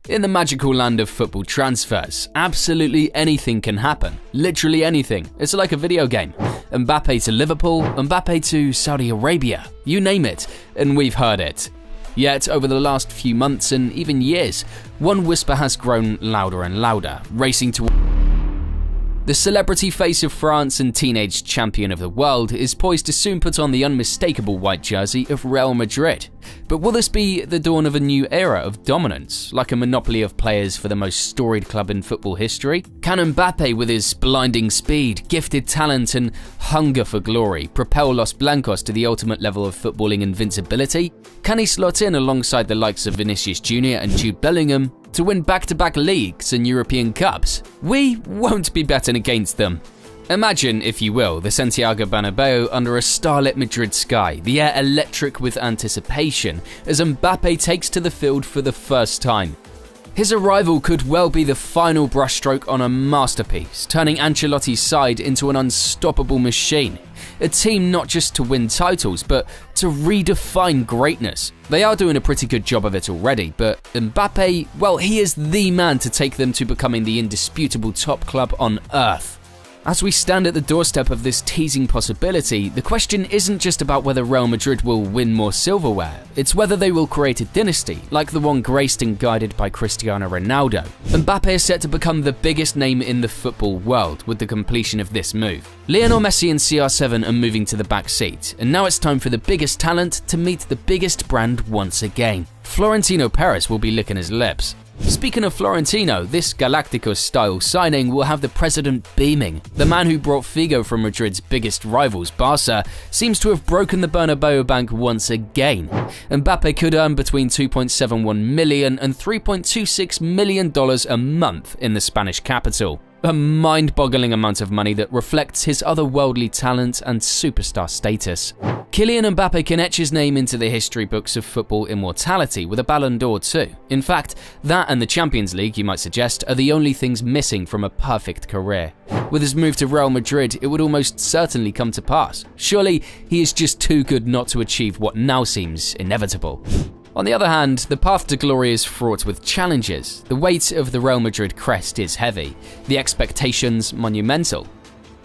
In the magical land of football transfers, absolutely anything can happen. Literally anything. It's like a video game. Mbappe to Liverpool, Mbappe to Saudi Arabia. You name it, and we've heard it. Yet, over the last few months and even years, one whisper has grown louder and louder, racing toward. The celebrity face of France and teenage champion of the world is poised to soon put on the unmistakable white jersey of Real Madrid. But will this be the dawn of a new era of dominance, like a monopoly of players for the most storied club in football history? Can Mbappe, with his blinding speed, gifted talent and hunger for glory, propel Los Blancos to the ultimate level of footballing invincibility? Can he slot in alongside the likes of Vinicius Jr. and Jude Bellingham to win back-to-back leagues and European Cups? We won't be betting against them. Imagine, if you will, the Santiago Bernabeu under a starlit Madrid sky, the air electric with anticipation as Mbappe takes to the field for the first time. His arrival could well be the final brushstroke on a masterpiece, turning Ancelotti's side into an unstoppable machine. A team not just to win titles, but to redefine greatness. They are doing a pretty good job of it already, but Mbappe, well, he is the man to take them to becoming the indisputable top club on earth. As we stand at the doorstep of this teasing possibility, the question isn't just about whether Real Madrid will win more silverware, it's whether they will create a dynasty, like the one graced and guided by Cristiano Ronaldo. Mbappe is set to become the biggest name in the football world with the completion of this move. Lionel Messi and CR7 are moving to the back seat, and now it's time for the biggest talent to meet the biggest brand once again. Florentino Perez will be licking his lips. Speaking of Florentino, this Galacticos-style signing will have the president beaming. The man who brought Figo from Madrid's biggest rivals, Barca, seems to have broken the Bernabeu bank once again. Mbappe could earn between $2.71 million and $3.26 million a month in the Spanish capital. A mind-boggling amount of money that reflects his otherworldly talent and superstar status. Kylian Mbappe can etch his name into the history books of football immortality with a Ballon d'Or too. In fact, that and the Champions League, you might suggest, are the only things missing from a perfect career. With his move to Real Madrid, it would almost certainly come to pass. Surely, he is just too good not to achieve what now seems inevitable. On the other hand, the path to glory is fraught with challenges. The weight of the Real Madrid crest is heavy, the expectations monumental.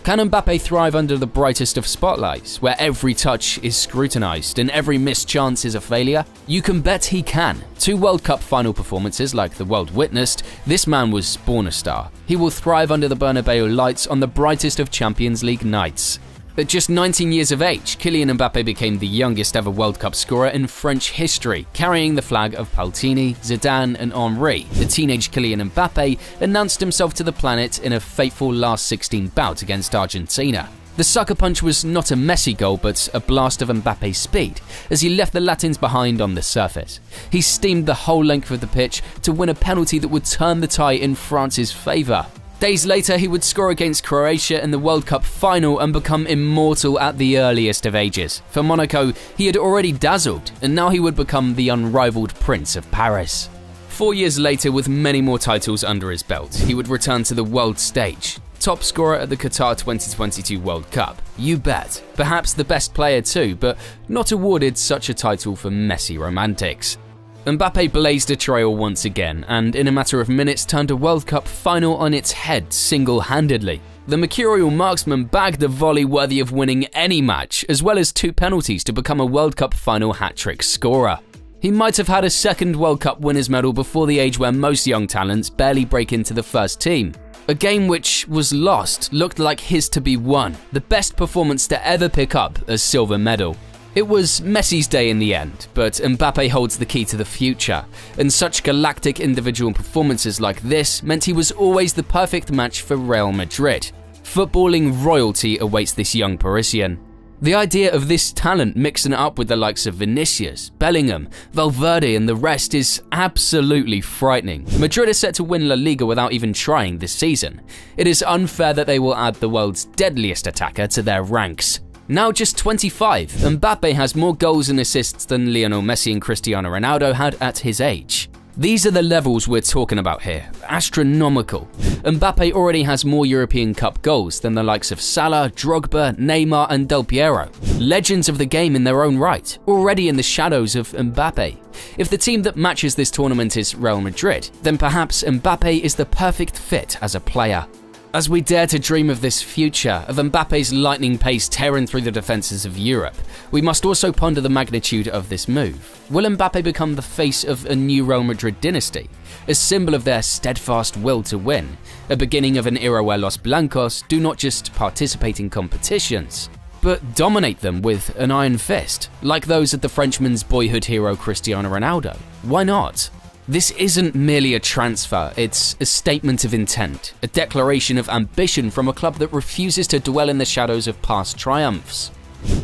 Can Mbappe thrive under the brightest of spotlights, where every touch is scrutinized and every missed chance is a failure? You can bet he can. 2 World Cup final performances like the world witnessed, this man was born a star. He will thrive under the Bernabeu lights on the brightest of Champions League nights. At just 19 years of age, Kylian Mbappe became the youngest ever World Cup scorer in French history, carrying the flag of Platini, Zidane and Henry. The teenage Kylian Mbappe announced himself to the planet in a fateful last 16 bout against Argentina. The sucker punch was not a Messi goal, but a blast of Mbappe's speed, as he left the Latins behind on the surface. He steamed the whole length of the pitch to win a penalty that would turn the tie in France's favour. Days later, he would score against Croatia in the World Cup final and become immortal at the earliest of ages. For Monaco, he had already dazzled, and now he would become the unrivaled Prince of Paris. 4 years later, with many more titles under his belt, he would return to the world stage. Top scorer at the Qatar 2022 World Cup. You bet. Perhaps the best player too, but not awarded such a title for Messi romantics. Mbappe blazed a trail once again, and in a matter of minutes turned a World Cup final on its head single-handedly. The mercurial marksman bagged a volley worthy of winning any match, as well as 2 penalties to become a World Cup final hat-trick scorer. He might have had a second World Cup winner's medal before the age where most young talents barely break into the first team. A game which was lost looked like his to be won, the best performance to ever pick up a silver medal. It was Messi's day in the end, but Mbappe holds the key to the future, and such galactic individual performances like this meant he was always the perfect match for Real Madrid. Footballing royalty awaits this young Parisian. The idea of this talent mixing it up with the likes of Vinicius, Bellingham, Valverde and the rest is absolutely frightening. Madrid is set to win La Liga without even trying this season. It is unfair that they will add the world's deadliest attacker to their ranks. Now just 25, Mbappe has more goals and assists than Lionel Messi and Cristiano Ronaldo had at his age. These are the levels we're talking about here. Astronomical. Mbappe already has more European Cup goals than the likes of Salah, Drogba, Neymar and Del Piero. Legends of the game in their own right, already in the shadows of Mbappe. If the team that matches this tournament is Real Madrid, then perhaps Mbappe is the perfect fit as a player. As we dare to dream of this future, of Mbappe's lightning pace tearing through the defences of Europe, we must also ponder the magnitude of this move. Will Mbappe become the face of a new Real Madrid dynasty? A symbol of their steadfast will to win? A beginning of an era where Los Blancos do not just participate in competitions, but dominate them with an iron fist, like those of the Frenchman's boyhood hero Cristiano Ronaldo? Why not? This isn't merely a transfer, it's a statement of intent, a declaration of ambition from a club that refuses to dwell in the shadows of past triumphs.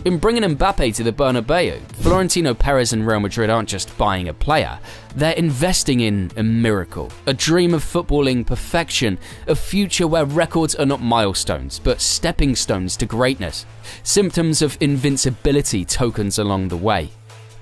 In bringing Mbappe to the Bernabeu, Florentino Perez and Real Madrid aren't just buying a player, they're investing in a miracle, a dream of footballing perfection, a future where records are not milestones, but stepping stones to greatness, symptoms of invincibility tokens along the way.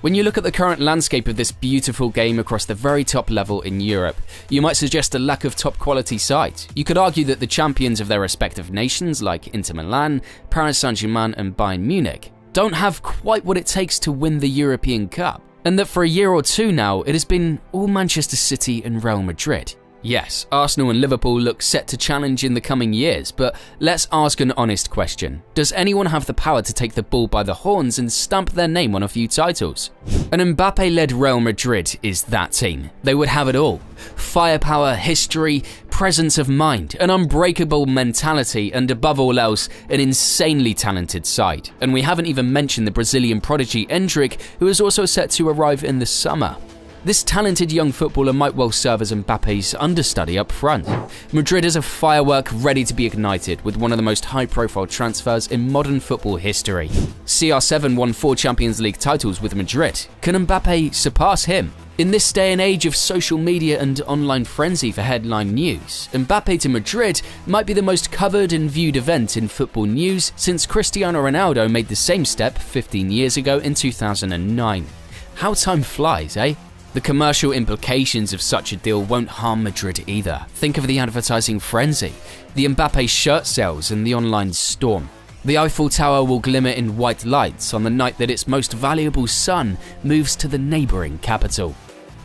When you look at the current landscape of this beautiful game across the very top level in Europe, you might suggest a lack of top quality sides. You could argue that the champions of their respective nations like Inter Milan, Paris Saint-Germain and Bayern Munich don't have quite what it takes to win the European Cup, and that for a year or two now it has been all Manchester City and Real Madrid. Yes, Arsenal and Liverpool look set to challenge in the coming years, but let's ask an honest question. Does anyone have the power to take the bull by the horns and stamp their name on a few titles? An Mbappe-led Real Madrid is that team. They would have it all. Firepower, history, presence of mind, an unbreakable mentality, and above all else, an insanely talented side. And we haven't even mentioned the Brazilian prodigy Endrick, who is also set to arrive in the summer. This talented young footballer might well serve as Mbappe's understudy up front. Madrid is a firework ready to be ignited with one of the most high-profile transfers in modern football history. CR7 won 4 Champions League titles with Madrid. Can Mbappe surpass him? In this day and age of social media and online frenzy for headline news, Mbappe to Madrid might be the most covered and viewed event in football news since Cristiano Ronaldo made the same step 15 years ago in 2009. How time flies, eh? The commercial implications of such a deal won't harm Madrid either. Think of the advertising frenzy, the Mbappe shirt sales and the online storm. The Eiffel Tower will glimmer in white lights on the night that its most valuable son moves to the neighbouring capital.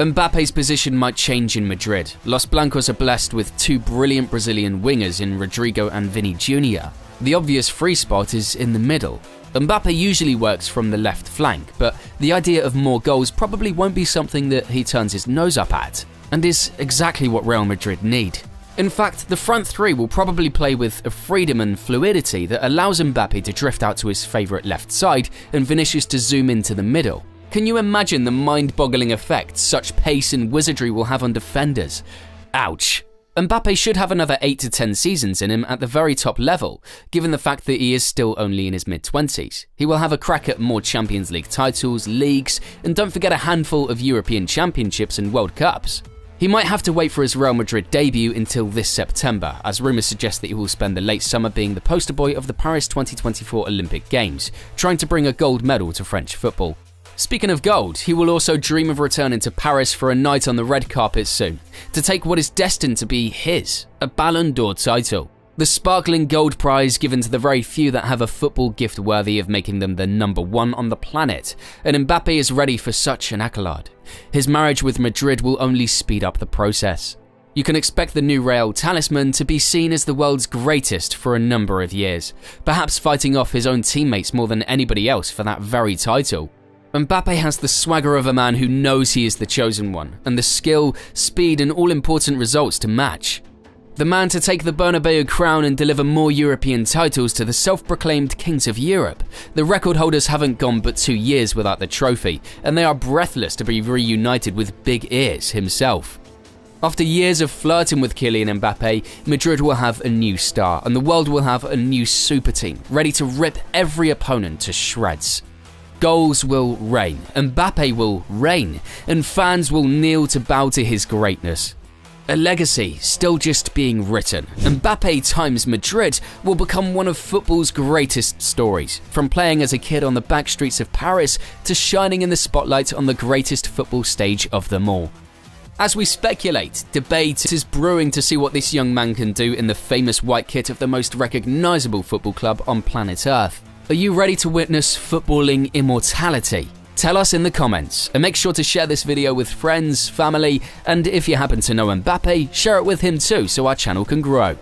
Mbappe's position might change in Madrid. Los Blancos are blessed with 2 brilliant Brazilian wingers in Rodrigo and Vini Jr. The obvious free spot is in the middle. Mbappe usually works from the left flank, but the idea of more goals probably won't be something that he turns his nose up at, and is exactly what Real Madrid need. In fact, the front 3 will probably play with a freedom and fluidity that allows Mbappe to drift out to his favourite left side and Vinicius to zoom into the middle. Can you imagine the mind-boggling effect such pace and wizardry will have on defenders? Ouch. Mbappe should have another 8 to 10 seasons in him at the very top level, given the fact that he is still only in his mid-20s. He will have a crack at more Champions League titles, leagues, and don't forget a handful of European Championships and World Cups. He might have to wait for his Real Madrid debut until this September, as rumours suggest that he will spend the late summer being the poster boy of the Paris 2024 Olympic Games, trying to bring a gold medal to French football. Speaking of gold, he will also dream of returning to Paris for a night on the red carpet soon, to take what is destined to be his, a Ballon d'Or title. The sparkling gold prize given to the very few that have a football gift worthy of making them the #1 on the planet, and Mbappe is ready for such an accolade. His marriage with Madrid will only speed up the process. You can expect the new Real talisman to be seen as the world's greatest for a number of years, perhaps fighting off his own teammates more than anybody else for that very title. Mbappe has the swagger of a man who knows he is the chosen one, and the skill, speed and all-important results to match. The man to take the Bernabeu crown and deliver more European titles to the self-proclaimed kings of Europe. The record holders haven't gone but 2 years without the trophy, and they are breathless to be reunited with Big Ears himself. After years of flirting with Kylian Mbappe, Madrid will have a new star, and the world will have a new super team, ready to rip every opponent to shreds. Goals will rain, Mbappe will reign, and fans will kneel to bow to his greatness. A legacy still just being written. Mbappe times Madrid will become one of football's greatest stories, from playing as a kid on the back streets of Paris to shining in the spotlight on the greatest football stage of them all. As we speculate, debate is brewing to see what this young man can do in the famous white kit of the most recognisable football club on planet Earth. Are you ready to witness footballing immortality? Tell us in the comments, and make sure to share this video with friends, family, and if you happen to know Mbappe, share it with him too so our channel can grow.